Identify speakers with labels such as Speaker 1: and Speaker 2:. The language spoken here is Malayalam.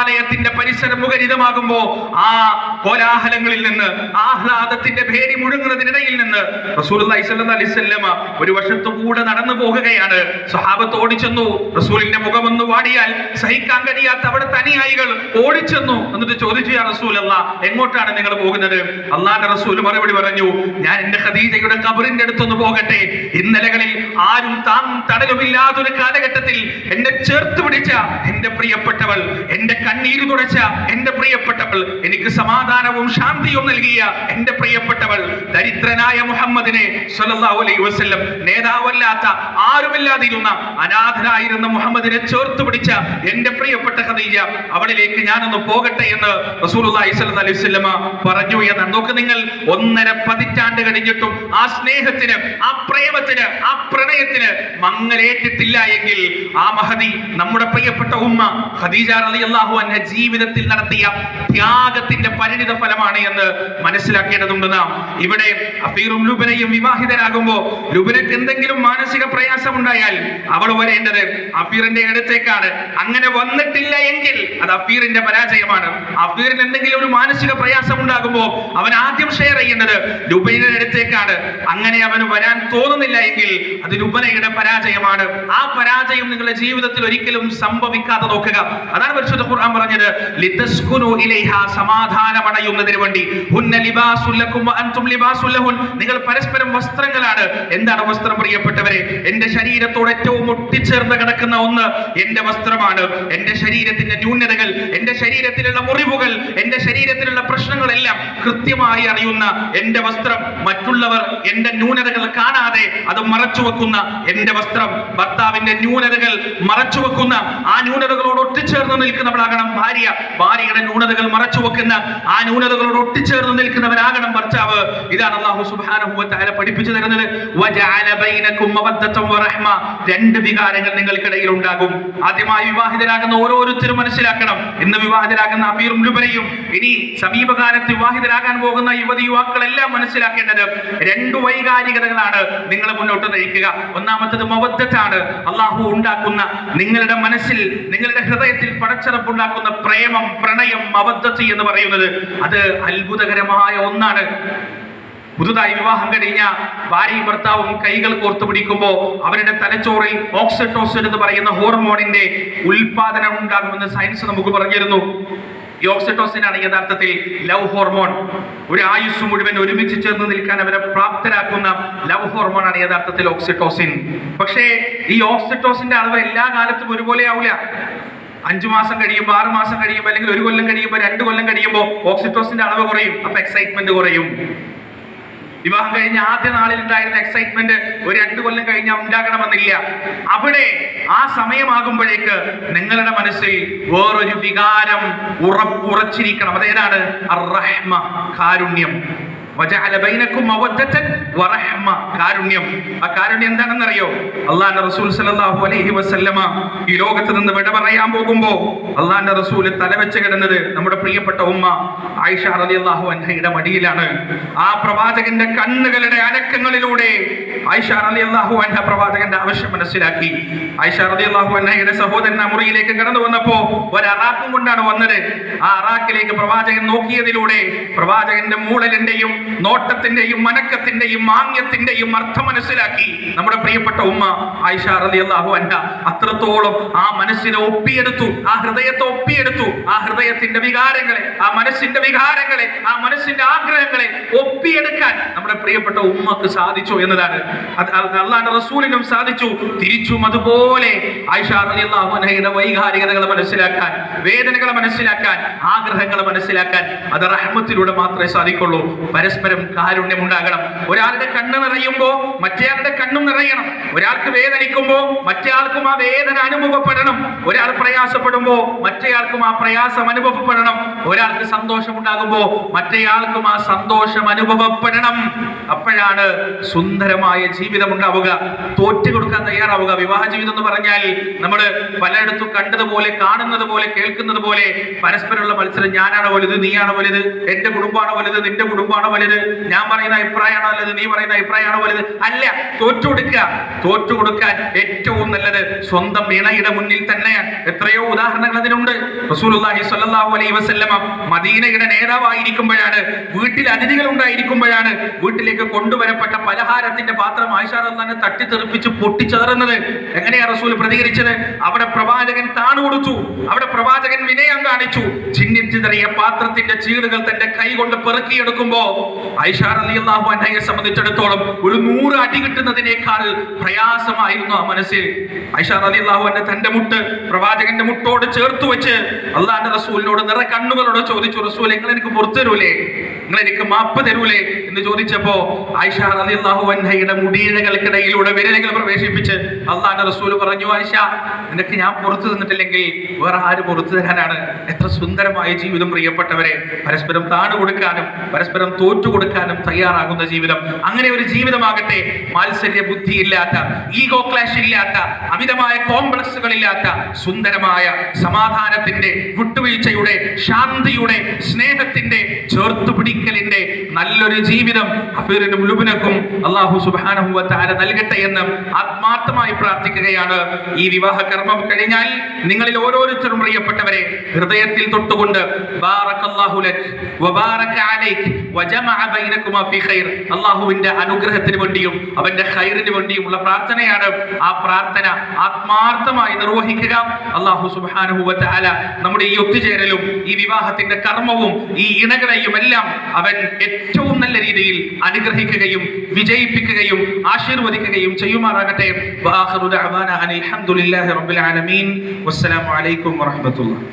Speaker 1: ദേവാലയത്തിന്റെ പരിസരം മുഖരിതമാകുമ്പോ ആ കോലാഹലങ്ങളിൽ നിന്ന്, ആഹ്ലാദത്തിന്റെ ഭേരി മുഴുങ്ങുന്നതിനിടയിൽ നിന്ന് റസൂലുള്ളാഹി സ്വല്ലല്ലാഹു അലൈഹി വസല്ലമ ഒരു വശത്തു കൂടെ നടന്നു പോകുകയാണ്. സ്വഹാബത്ത് ഓടിച്ചെന്നു. റസൂലിന്റെ മുഖമൊന്ന് വാടിയാൽ സഹിക്കാൻ കഴിയാത്ത അവിടുത്തെ അനുയായികൾ ഓടിച്ചെന്നു. എന്നിട്ട് ചോദിച്ചു, യാ റസൂലല്ലാഹ്, എങ്ങോട്ടാണ് നിങ്ങൾ പോകുന്നത്? അള്ളാഹുവിന്റെ റസൂൽ മറുപടി പറഞ്ഞു, ഞാൻ എന്റെ ഖദീജയുടെ ഖബറിന്റെ അടുത്തൊന്ന് പോകട്ടെ. ഇന്നലകളിൽ ആരും താങ്ങും തണലുമില്ലാത്തൊരു കാലഘട്ടത്തിൽ എന്നെ ചേർത്ത് പിടിച്ച എന്റെ പ്രിയപ്പെട്ടവൾ, എന്റെ കണ്ണീര് തുടച്ച എന്റെ പ്രിയപ്പെട്ടവൾ, എനിക്ക് സമാധാനവും ശാന്തിയും നൽകിയ എന്റെ പ്രിയപ്പെട്ടവൾ, ദരിദ്രനായ മുഹമ്മദിനെ സ്വല്ലല്ലാഹു അലൈഹി വസല്ലം, നേതാവല്ലാത്ത ആരുമില്ലാതിരുന്ന അനാഥനായിരുന്ന മുഹമ്മദിനെ ചേർത്ത് പിടിച്ച എന്റെ പ്രിയപ്പെട്ട ഖദീജ, അവളിലേക്ക് ഞാനൊന്ന് പോകട്ടെ എന്ന് റസൂലുള്ളാഹി സ്വല്ലല്ലാഹു അലൈഹി വസല്ലം പറഞ്ഞു എന്നാണ്. നോക്ക് നിങ്ങൾ, 1.5 പതിറ്റാണ്ട് കഴിഞ്ഞിട്ടും ആ സ്നേഹത്തിന്, ആ പ്രേമത്തിന്, ആ പ്രണയത്തിന് മങ്ങലേറ്റിട്ടില്ല എങ്കിൽ ആ മഹദി, നമ്മുടെ പ്രിയപ്പെട്ട ഉമ്മ ഖദീജ റളിയല്ലാഹു അൻഹ ജീവിതത്തിൽ നടത്തിയ ത്യാഗത്തിന്റെ പരിണിത ഫലമാണ് എന്ന് മനസ്സിലാക്കേണ്ടതുണ്ട് നാം. ഇവിടെ അഫീറും ലുബനയും വിവാഹിതരാകുമ്പോ ലുബനക്ക് എന്തെങ്കിലും മാനസിക പ്രയാസം ഉണ്ടായാൽ അവൾ വരേണ്ടത് അഫീറിന്റെ അടുത്തേക്കാണ്. അങ്ങനെ വന്നിട്ടില്ല എങ്കിൽ അത് അഫീറിന്റെ പരാജയമാണ്. അഫീറിന് എന്തെങ്കിലും ഒരു മാനസിക പ്രയാസം ഉണ്ടാകുമ്പോ അവൻ ആദ്യം ഷെയർ ചെയ്യുന്നത് ലുബനയുടെ അടുത്തേക്കാണ്. അങ്ങനെ അവന് വരാൻ തോന്നുന്നില്ല എങ്കിൽ അത് ലുബനയുടെ പരാജയമാണ്. ആ പരാജയം നിങ്ങളുടെ ജീവിതത്തിൽ ഒരിക്കലും സംഭവിക്കാതെ നോക്കുക. അതാണ് പരിശുദ്ധ ഖുർആൻ പറഞ്ഞത്, ലിതസ്കുനു ഇലൈഹ, സമാധാനമണയുന്നതിന് വേണ്ടി. ഹുന്ന ലിബാസുൽ ലക്കും വഅൻതും ലിബാസുൽ ലഹുൻ, നിങ്ങൾ പരസ്പരം വസ്ത്രങ്ങളാണ്. എന്താണ് വസ്ത്രം പ്രിയപ്പെട്ടവരെ? എന്റെ ശരീരത്തോട് ഏറ്റവും ഒട്ടിച്ചേർന്ന് കിടക്കുന്ന ഒന്ന് എന്റെ വസ്ത്രമാണ്. എന്റെ ശരീരത്തിന്റെ ന്യൂനതകൾ, എന്റെ ശരീരത്തിലുള്ള മുറിവുകൾ, എന്റെ ശരീരത്തിലുള്ള പ്രശ്നങ്ങളെല്ലാം കൃത്യമായി അറിയുന്ന എന്റെ വസ്ത്രം, മറ്റുള്ളവർ എന്റെ ന്യൂനതകൾ കാണാതെ അത് മറച്ചു വെക്കുന്ന എന്റെ വസ്ത്രം, ഭർത്താവിന്റെ ന്യൂനതകൾ മറച്ചു വെക്കുന്ന, ആ ന്യൂനതകളോട് ഒട്ടിച്ചേർന്ന് നിൽക്കുന്നവളാകണം ഭാര്യ. ഭാര്യയുടെ ന്യൂനതകൾ മറച്ചു വെക്കുന്ന, ആ ന്യൂനതകളോട് ഒട്ടിച്ചേർന്ന് നിൽക്കുന്നവരാകണം ഭർത്താവ്. ഇതാണ് അല്ലാഹു സുബ്ഹാനഹു വ തആല പഠിപ്പിച്ചു തരുന്നത്. വജഅല ബൈനകും മവദ്ദതൻ വറഹ്മ, 2 വികാരങ്ങൾ നിങ്ങൾക്കിടയിൽ ഉണ്ടാകും. ആദ്യമായി വിവാഹിതരാകുന്ന ഓരോരുത്തരും മനസ്സിലാക്കണം, ഇന്ന് വിവാഹിതരാകുന്ന അമീറും ലുബനയും ഇനി സമീപകാലത്ത് വിവാഹിതരാകാൻ പോകുന്ന യുവതി യുവാക്കളെല്ലാം മനസ്സിലാക്കേണ്ടത് 2 വൈകാരികതകളാണ് നിങ്ങൾ മുന്നോട്ട് നയിക്കുക. ഒന്നാമത്തത് മവദ്ദത്താണ്, അല്ലാഹു ഉണ്ടാക്കുന്ന നിങ്ങളുടെ മനസ്സിൽ, നിങ്ങളുടെ ഹൃദയത്തിൽ പടച്ചറപ്പുണ്ടാക്കുന്ന പ്രേമം, പ്രണയം, മവദ്ദത്ത് എന്ന് പറയുന്നത് അത് അത്ഭുതകരമായ ഒന്നാണ്. പുതുതായി വിവാഹം കഴിഞ്ഞ ഭാര്യയും ഭർത്താവും കൈകൾ കോർത്തു പിടിക്കുമ്പോൾ അവരുടെ തലച്ചോറിൽ ഓക്സിറ്റോസിൻ എന്ന് പറയുന്ന ഹോർമോണിന്റെ ഉൽപാദനം ഉണ്ടാകുമെന്ന് സയൻസ് നമുക്ക് പറഞ്ഞിരുന്നു. ഈ ഓക്സിറ്റോസിൻ ആണ് യഥാർത്ഥത്തിൽ ലവ് ഹോർമോൺ. ഒരു ആയുസ് മുഴുവൻ ഒരുമിച്ച് ചേർന്ന് നിൽക്കാൻ അവരെ പ്രാപ്തരാക്കുന്ന ലവ് ഹോർമോൺ ആണ് യഥാർത്ഥത്തിൽ ഓക്സിറ്റോസിൻ. പക്ഷേ ഈ ഓക്സിറ്റോസിന്റെ അളവ് എല്ലാ കാലത്തും ഒരുപോലെ ആവില്ല. 5 മാസം കഴിയുമ്പോൾ, 6 മാസം കഴിയുമ്പോൾ, അല്ലെങ്കിൽ 1 കൊല്ലം കഴിയുമ്പോൾ, 2 കൊല്ലം കഴിയുമ്പോൾ ഓക്സിറ്റോസിന്റെ അളവ് കുറയും. അപ്പൊ എക്സൈറ്റ്മെന്റ് കുറയും. വിവാഹം കഴിഞ്ഞ ആദ്യ നാളിൽ ഉണ്ടായിരുന്ന എക്സൈറ്റ്മെന്റ് ഒരു 2 കൊല്ലം കഴിഞ്ഞാൽ ഉണ്ടാകണമെന്നില്ല. അവിടെ ആ സമയമാകുമ്പോഴേക്ക് നിങ്ങളുടെ മനസ്സിൽ വേറൊരു വികാരം ഉറച്ചിരിക്കണം. അതേതാണ്? അർ-റഹ്മ, കാരുണ്യം. വജഅല ബൈനകും മവദ്ദതൻ വറഹ്മ, കാരുണ്യം. ആ കാരുണ്യം എന്താണെന്നറിയോ? അല്ലാഹുവിന്റെ റസൂൽ സല്ലല്ലാഹു അലൈഹി വസല്ലമ ഈ ലോകത്ത് നിന്ന് വിട പറയാൻ പോകുമ്പോൾ അല്ലാഹുവിന്റെ റസൂൽ തലവെച്ച് കിടന്നത് നമ്മുടെ പ്രിയപ്പെട്ട ഉമ്മ ആയിഷ റളിയല്ലാഹു അൻഹയുടെ മടിയിലാണ്. ആ പ്രവാചകന്റെ കണ്ണുകളുടെ അനക്കങ്ങളിലൂടെ ആയിഷ റളിയല്ലാഹു അൻഹ പ്രവാചകന്റെ ആവശ്യം മനസ്സിലാക്കി. ആയിഷ റളിയല്ലാഹു അൻഹയുടെ സഹോദരൻ ആ മുറിയിലേക്ക് കടന്നു വന്നപ്പോ ഒരറാക്കും കൊണ്ടാണ് വന്നത്. ആ അറാക്കിലേക്ക് പ്രവാചകൻ നോക്കിയതിലൂടെ പ്രവാചകന്റെ മൂളലിന്റെയും നോട്ടത്തിന്റെയും മനക്കത്തിന്റെയും മാന്യത്തിന്റെയും അർത്ഥം മനസ്സിലാക്കി നമ്മുടെ പ്രിയപ്പെട്ട ഉമ്മ ആയിഷ റളിയല്ലാഹു അൻഹ. അത്രത്തോളം ആ മനസ്സിനെ ഒപ്പിയെടുത്തു, ആ ഹൃദയത്തെ ഒപ്പിയെടുത്തു. ആ ഹൃദയത്തിന്റെ വികാരങ്ങളെ, ആ മനസ്സിന്റെ വികാരങ്ങളെ, ആ മനസ്സിന്റെ ആഗ്രഹങ്ങളെ ഒപ്പിയെടുക്കാൻ നമ്മുടെ പ്രിയപ്പെട്ട ഉമ്മക്ക് സാധിച്ചു എന്നതാണ്. അല്ലാഹുവിന്റെ റസൂലിനും സാധിച്ചു. തിരിച്ചും അതുപോലെ ആയിഷ റളിയല്ലാഹു അൻഹയുടെ വൈകാരികതകൾ മനസ്സിലാക്കാൻ, വേദനകളെ മനസ്സിലാക്കാൻ, ആഗ്രഹങ്ങളെ മനസ്സിലാക്കാൻ അത് റഹ്മത്തിലൂടെ മാത്രമേ സാധിക്കുള്ളൂ. പരസ്പരം കാരുണ്യം ഉണ്ടാകണം. ഒരാളുടെ കണ്ണ് നിറയുമ്പോൾ മറ്റേയാളുടെ കണ്ണും നിറയണം. ഒരാൾക്ക് വേദനിക്കുമ്പോൾ മറ്റേയാൾക്കും ആ വേദന അനുഭവപ്പെടണം. ഒരാൾ പ്രയാസപ്പെടുമ്പോൾ മറ്റേയാൾക്കും ആ പ്രയാസം അനുഭവപ്പെടണം. ഒരാൾക്ക് സന്തോഷം ഉണ്ടാകുമ്പോൾ മറ്റേയാൾക്കും ആ സന്തോഷം അനുഭവപ്പെടണം. അപ്പോഴാണ് സുന്ദരമായ ജീവിതം ഉണ്ടാവുക. തോറ്റു കൊടുക്കാൻ തയ്യാറാവുക. വിവാഹ ജീവിതം എന്ന് പറഞ്ഞാൽ നമ്മൾ പലയിടത്തും കണ്ടതുപോലെ, കാണുന്നത് പോലെ, കേൾക്കുന്നത് പോലെ പരസ്പരമുള്ള മത്സരം. ഞാനാണ് വലുത്, നീയാണ് വലുത്, എന്റെ കുടുംബമാണോ വലുത്, നിന്റെ കുടുംബമാണോ വലുത്, ഞാൻ പറയുന്ന അഭിപ്രായമാണോ നല്ലത്, നീ പറയുന്ന അഭിപ്രായമാണോ വലുത്? അല്ല, തോറ്റുകൊടുക്കാൻ ഏറ്റവും നല്ലത് സ്വന്തം ഇണയുടെ മുന്നിൽ തന്നെയാണ്. എത്രയോ ഉദാഹരണങ്ങൾ അതിനുണ്ട്. റസൂലുള്ളാഹി സ്വല്ലല്ലാഹു അലൈഹി വസല്ലമ മദീനയുടെ നേതാവായിരിക്കുമ്പോഴാണ്, വീട്ടിൽ അതിഥികൾ ഉണ്ടായിരിക്കുമ്പോഴാണ്, വീട്ടിലേക്ക് കൊണ്ടുവരപ്പെട്ട പലഹാരത്തിന്റെ പാത്രം ആയിഷ റളിയല്ലാഹു അൻഹ തട്ടിത്തെറിപ്പിച്ച് പൊട്ടിച്ചതറുന്നത്. എങ്ങനെയാ റസൂൽ പ്രതികരിച്ചത്? അവിടെ പ്രവാചകൻ താണുകൊടുത്തു, അവിടെ പ്രവാചകൻ വിനയം കാണിച്ചു. ചിന്നിച്ചിതറിയ പാത്രത്തിന്റെ ചീടുകൾ തന്റെ കൈ കൊണ്ട് പെറുക്കിയെടുക്കുമ്പോ ആയിഷ റളിയല്ലാഹു അൻഹയെ സംബന്ധിച്ചിടത്തോളം ഒരു 100 അടി കിട്ടുന്നതിനേക്കാൾ പ്രയാസമായിരുന്നു ആ മനസ്സിൽ. ആയിഷ റളിയല്ലാഹു അൻഹ തന്റെ മുട്ട് പ്രവാചകന്റെ മുട്ടോട് ചേർത്ത് വെച്ച് അള്ളാഹുവിന്റെ റസൂലിനോട് നിറ കണ്ണുകളോട് ചോദിച്ചു, റസൂൽ നിങ്ങൾ എനിക്ക് പുറത്തു തരൂലേ, നിങ്ങൾ എനിക്ക് മാപ്പ് തരൂലേ എന്ന് ചോദിച്ചപ്പോ ആയിഷ റളിയല്ലാഹു അൻഹയുടെ മുടിയിഴകൾക്കിടയിലൂടെ വിരലുകൾ പ്രവേശിപ്പിച്ച് അള്ളാഹുവിന്റെ റസൂൽ പറഞ്ഞു, ആയിഷ നിനക്ക് ഞാൻ പുറത്തു തന്നിട്ടില്ലെങ്കിൽ വേറെ ആര് പുറത്തു തരാനാണ്? എത്ര സുന്ദരമായ ജീവിതം പ്രിയപ്പെട്ടവരെ! പരസ്പരം താണുകൊടുക്കാനും പരസ്പരം തോറ്റുകൊടുക്കാനും തയ്യാറാകുന്ന ജീവിതം. അങ്ങനെ ഒരു ജീവിതമാകട്ടെ, മാത്സര്യ ബുദ്ധിയില്ലാത്ത, ഈഗോ ക്ലാഷ് ഇല്ലാത്ത, അമിതമായ കോംപ്ലക്സുകൾ ഇല്ലാത്ത, സുന്ദരമായ സമാധാനത്തിന്റെ, വിട്ടുവീഴ്ചയുടെ, ശാന്തിയുടെ, സ്നേഹത്തിന്റെ, ചേർത്തുപിടിക്കലിന്റെ നല്ലൊരു ജീവിതം ഹഫീറിനും ലുബ്നക്കും അല്ലാഹു സുബ്ഹാനഹു വ തആല നൽകട്ടെ എന്ന് ആത്മാർത്ഥമായി പ്രാർത്ഥിക്കുകയാണ്. ഈ വിവാഹ കർമ്മം കഴിഞ്ഞാൽ നിങ്ങളിൽ ഓരോരുത്തരും പ്രിയപ്പെട്ടവരെ ഹൃദയത്തിൽ തൊട്ടുകൊണ്ട് ബാറകല്ലാഹു ലക് വബാറക അലൈക് വജമഅ ബൈനകുമാ ഫീ ഖൈർ, അല്ലാഹുവിന്റെ അനുഗ്രഹത്തിന് വേണ്ടിയും അവന്റെ ഖൈറിന് വേണ്ടിയുമുള്ള പ്രാർത്ഥനയാണ്. ആ പ്രാർത്ഥന ആത്മാർത്ഥമായി നിർവഹിക്കുക. അല്ലാഹു സുബ്ഹാനഹു വ തആല നമ്മുടെ ഈ ഒത്തുചേരലും ഈ വിവാഹത്തിന്റെ കർമ്മവും ഈ ഇണകളെയും എല്ലാം അവൻ ഏറ്റവും നല്ല രീതിയിൽ അനുഗ്രഹിക്കുകയും വിജയിപ്പിക്കുകയും ആശീർവദിക്കുകയും ചെയ്യുമാറാകട്ടെ. വആഖിറു ദഅവാനാ അൽഹംദുലില്ലാഹി റബ്ബിൽ ആലമീൻ. വസ്സലാമു അലൈക്കും വറഹ്മത്തുള്ളാഹി.